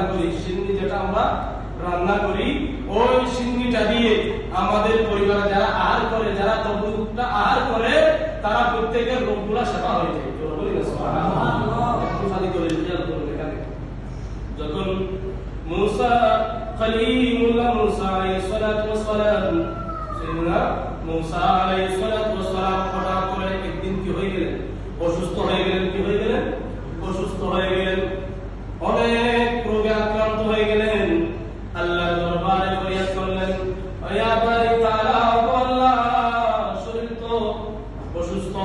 করি, সিন্নি যেটা আমরা রান্না করি, ওই সিন্নিটা দিয়ে আমাদের পরিবারে যারা আহার করে, যারা তবুকটা আহার করে, তারা প্রত্যেকের রোগগুলা সেবা হয়ে যায়। যখন মুসা খলিলুল্লাহ মুসা আলাইহিস সালাতু ওয়াস সালাম, সাইয়েদনা মুসা আলাইহিস সালাতু ওয়াস সালাম হঠাৎ করে একদিন কি হয়ে গেলেন? অসুস্থ হয়ে গেলেন। কি হয়ে গেলেন? অসুস্থ হয়ে গেলেন, অনেক রোগে আক্রান্ত হয়ে গেলেন। আল্লাহর দরবারে ফরিয়াদ করলেন, ইয়া বারি তাআলা, আল্লাহ শরীর তো অসুস্থ,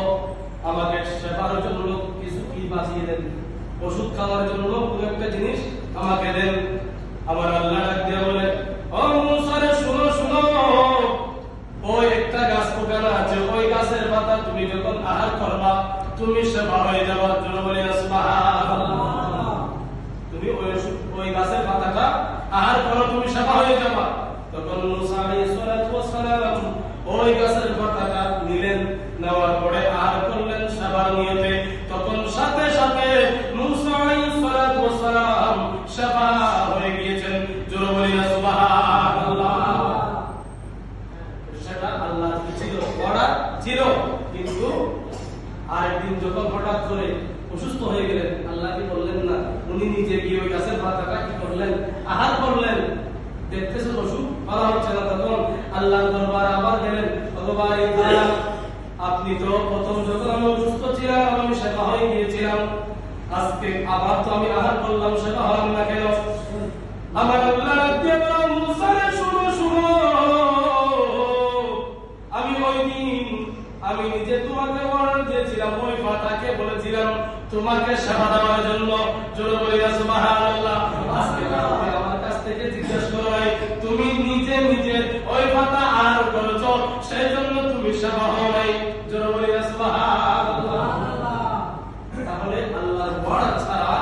আমাকে সেবার জন্য কিছু কি বাঁচিয়ে দেন, ওষুধ খাওয়ার জন্য কোনো একটা জিনিস আমাকে দেন। আমার আল্লাহ ডাক দিয়ে বলে, ও মুসা রে, শুনো শুনো, ওই একটা গাছ পোকানো আছে, ওই গাছের পাতা তুমি যখন আহার করবা তুমি সেবা হয়ে যাবা। জন্য বলে সুবহানাল্লাহ। তুমি ওই গাছের পাতাটা আহার করো, তুমি সেবা হয়ে যাবা। তখন মুসা আলাইহিস সালাতু ওয়াস সালাম ওই গাছের পাতাটা নিলেন, নেওয়ার পরে আহার করলেন সেবার নিয়তে। তখন সাথে সাথে মুসা আলাইহিস সালাতু ওয়াস সালাম সেবা হয়ে গিয়েছেন। জোরে বলি না সুবহানাল্লাহ। সেটা আল্লাহর ছিল, ওরা ছিল, কিন্তু আরেকদিন যখন হঠাৎ করে অসুস্থ হয়ে গেলেন, আল্লাহকে বললেন না, উনি নিজে গিয়ে ওই গাছের পাতাটা কি করলেন? আহার করলেন। দেখতেছেন অসুখ ভালো হচ্ছে না, তখন আল্লাহর দরবারে আবার গেলেন, ভগবান আপনি তো প্রথম যখন আমি অসুস্থ ছিলাম আমি সেবা হয়ে গিয়েছিলাম, আজকে আবার তো আমি আহার করলাম, সেবা হলাম না কেন? আমার আল্লাহ দিয়ে বললেন, মুসা রে, শুনো শুনো, আমি ওই দিন আমি নিজে তোমাকে অর্ডার দিয়েছিলাম, ওই পাতাকে বলেছিলাম তোমাকে সেবা দেওয়ার জন্য। জোরে বলি না সুবহানাল্লাহ। আজকে আপনি আমার কাছ থেকে জিজ্ঞেস করো নাই, তুমি নিজে নিজে ওই পাতা আহার করেছো, সেই জন্য তুমি সেবা হও নাই। জোরে বলি না সুবহানাল্লাহ। তাহলে আল্লাহর ওয়াদা ছাড়া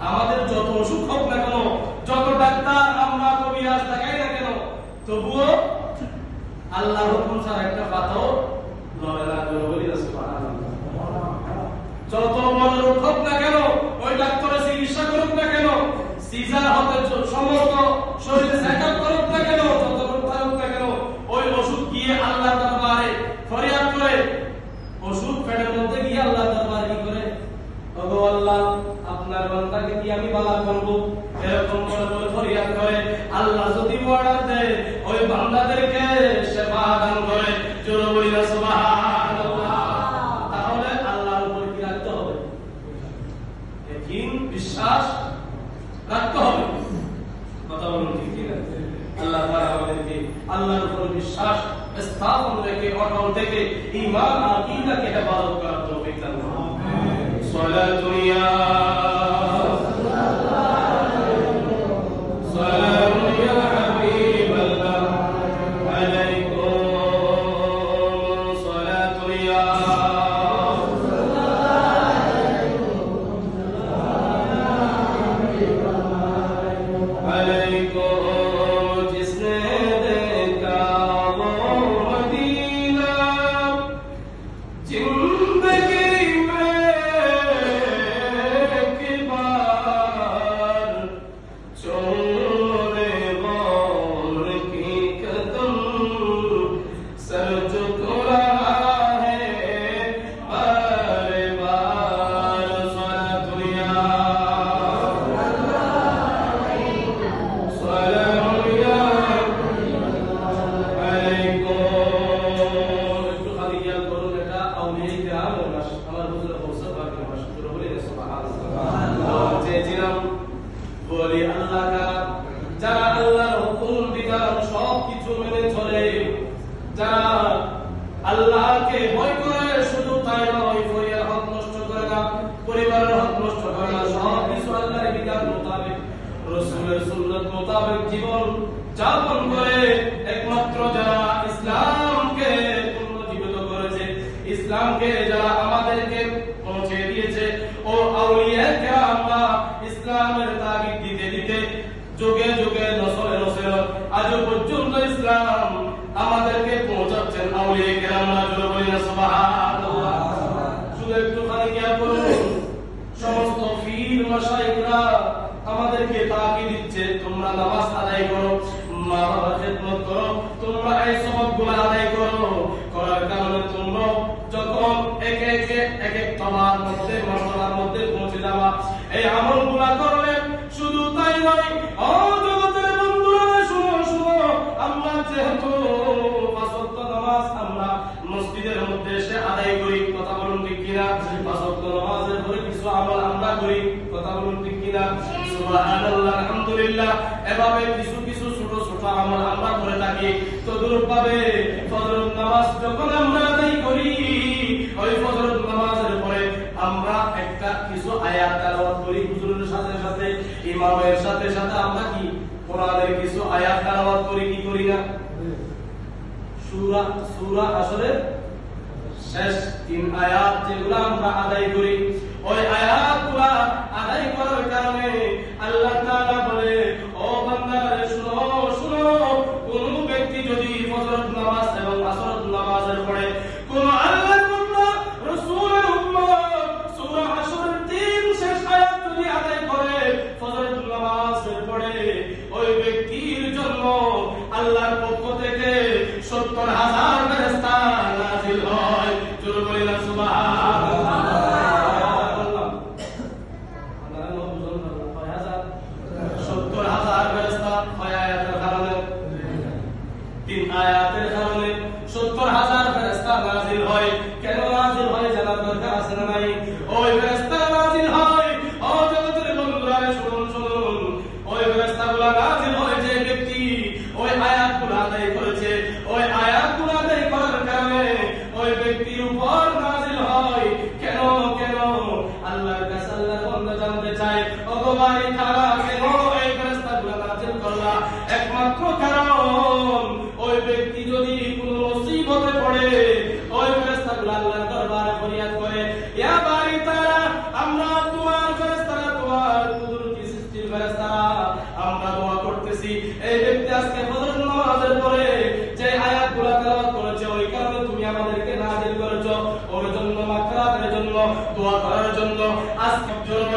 আমাদের যত অসুখ হোক না কেন, যত ডাক্তার আমরা কবিরাজ দেখাই না কেন, তবুও আল্লাহর হুকুম ছাড়া একটা পাতাও লড়ে না। জোরে বলি না সুবহানাল্লাহ। যত বড় রোগ হোক না কেন, ওই ডাক্তারের চিকিৎসা করুক না কেন, সিজার হতে সমস্ত শরীরে চেকআপ করুক না কেন, যত রোগ থাকুক না কেন, ওই ওষুধ গিয়ে আল্লাহর দরবারে ফরিয়াদ করে, ওষুধ পেটের মধ্যে গিয়ে আল্লাহর দরবারে কি করে, ওগো আল্লাহ আপনার বান্দাকে কি আমি ভালো করব, এরকম করে বলে ফরিয়াদ করে। আল্লাহ যদি অর্ডার দেয় ওই বান্দাদেরকে সেবা দান করে। জোরে বলি না সুবহানাল্লাহ। তাহলে আল্লাহর উপর কি রাখতে হবে? একই বিশ্বাস রাখতে হবে। কথা বলুন ঠিক কি না? আল্লাহ তাআলা আমাদেরকে আল্লাহর উপর বিশ্বাস স্থাপন রেখে অটল থেকে ঈমান আকীদাকে হেফাজত করার তৌফিক দান করুন। আমিন। সালাতু ইয়া আল্লাহকে ভয় করে, শুধু তাই নয় পরিবারের হক নষ্ট করে না, পরিবারের হক নষ্ট করে না, সব কিছু আল্লাহর বিধান মোতাবেক, রাসূলের সুন্নাত মোতাবেক জীবন যাপন করে। একমাত্র যারা ইসলামকে পুনর্জীবিত করেছে, ইসলামকে যারা আমাদেরকে পৌঁছে দিয়েছে, ও আউলিয়া কেরামরা ইসলামের তাগিদ দিতে দিতে যুগে যুগে নসলে নসলে আজ পর্যন্ত ইসলাম আমাদেরকে পৌঁছাচ্ছেন আউলিয়া কেরামরা। জোরে বলি না সুবহানাল্লাহ। শুধু একটুখানি খেয়াল করুন, সমস্ত পীর মাশায়েখরা আমাদেরকে তাকি দিচ্ছে তোমরা নামাজ আদায় করো, মা বাবার খেদমত করো, তোমরা এই সবগুলো আদায় করো। করার কারণে তোমরা যখন একে একে এক এক তলার মধ্যে মর্যাদার মধ্যে পৌঁছে যাওয়া, এই আমলগুলো করলে শুধু তাই নয়, ও জগতের বন্ধুরা শুনো শুনো, আমরা যেহেতু পাঁচ ওয়াক্ত নামাজ আমরা মসজিদের মধ্যে এসে আদায় করি, কথা বলুন ঠিক কিনা? পাঁচ ওয়াক্ত নামাজের পরে কিছু আমল আমরা করি, কথা বলুন ঠিক কিনা? সুবহানাল্লাহ, আলহামদুলিল্লাহ, এভাবে কিছু কিছু ছোট ছোট আমল আমরা করে থাকি। তো দুরূপভাবে ফজর নামাজ যখন আমরা আদায় করি, ওই ফজর নামাজের পরে আমরা একটা কিছু আয়াত তেলাওয়াত করি হুজুরের সাথে সাথে, ইমামের সাথে সাথে আমরা কি কোরআনের কিছু আয়াত তেলাওয়াত করি, কি করি না? সূরা আসরের শেষ 3 আয়াত যেগুলো আমরা আদায় করি, ওই আয়াতগুলো আদায় করার কারণে আল্লাহ তাআলা বলে, ও বান্দারে শুনো শুনো, কোন ব্যক্তি যদি ফজর নামাজ এবং আসর নামাজের পরে কোন আল্লাহর বান্দা রাসূলের উম্মত সূরা আসরের 3 শেষ আয়াত যদি আদায় করে ফজর নামাজের পরে, ওই ব্যক্তির জন্য আল্লাহর পক্ষ থেকে 70,000 ফেরেশতা নাযিল হয়। জোরে বলি না সুবহানাল্লাহ। 70,000 ফেরেশতা হয় আয়াতের কারণে, 3 আয়াতের কারণে 70,000 ফেরেশতা নাযিল হয়। কেন নাযিল হয় জানার দরকার আছে না নাই? ওই ফেরেশতা নাযিল হয়, ও জগতের বন্ধুরা শুনুন শুনুন, ওই ফেরেশতাগুলো নাযিল হয় যে ব্যক্তি ওই আয়াতগুলো আদায় করেছে, ওই আয়াতগুলো আদায় করার কারণে ওই ব্যক্তির উপর নাযিল হয়। কেন কেন? আল্লাহর কাছে আল্লাহর বান্দা জানতে চায়, ও গো ভাই তারা কেন এই ফেরেশতাগুলো নাযিল করলা? একমাত্র কারণ ওই ব্যক্তি যদি কোনো মুসিবতে পড়ে, ওই ফেরেশতাগুলো আল্লাহর দরবারে ফরিয়াদ করে, ইয়া বারি তারা, আমরা তোমার ফেরেশতারা, তোমার কুদরতি সৃষ্টির ফেরেশতারা, আমরা দোয়া করতেছি, এই ব্যক্তি আজকে ফজর নামাজের পরে যে আয়াতগুলো তেলাওয়াত করেছে, ওই কারণে তুমি আমাদেরকে নাযিল করেছো, ওর জন্য মাগফিরাতের জন্য দোয়া করার জন্য আজকে জন্য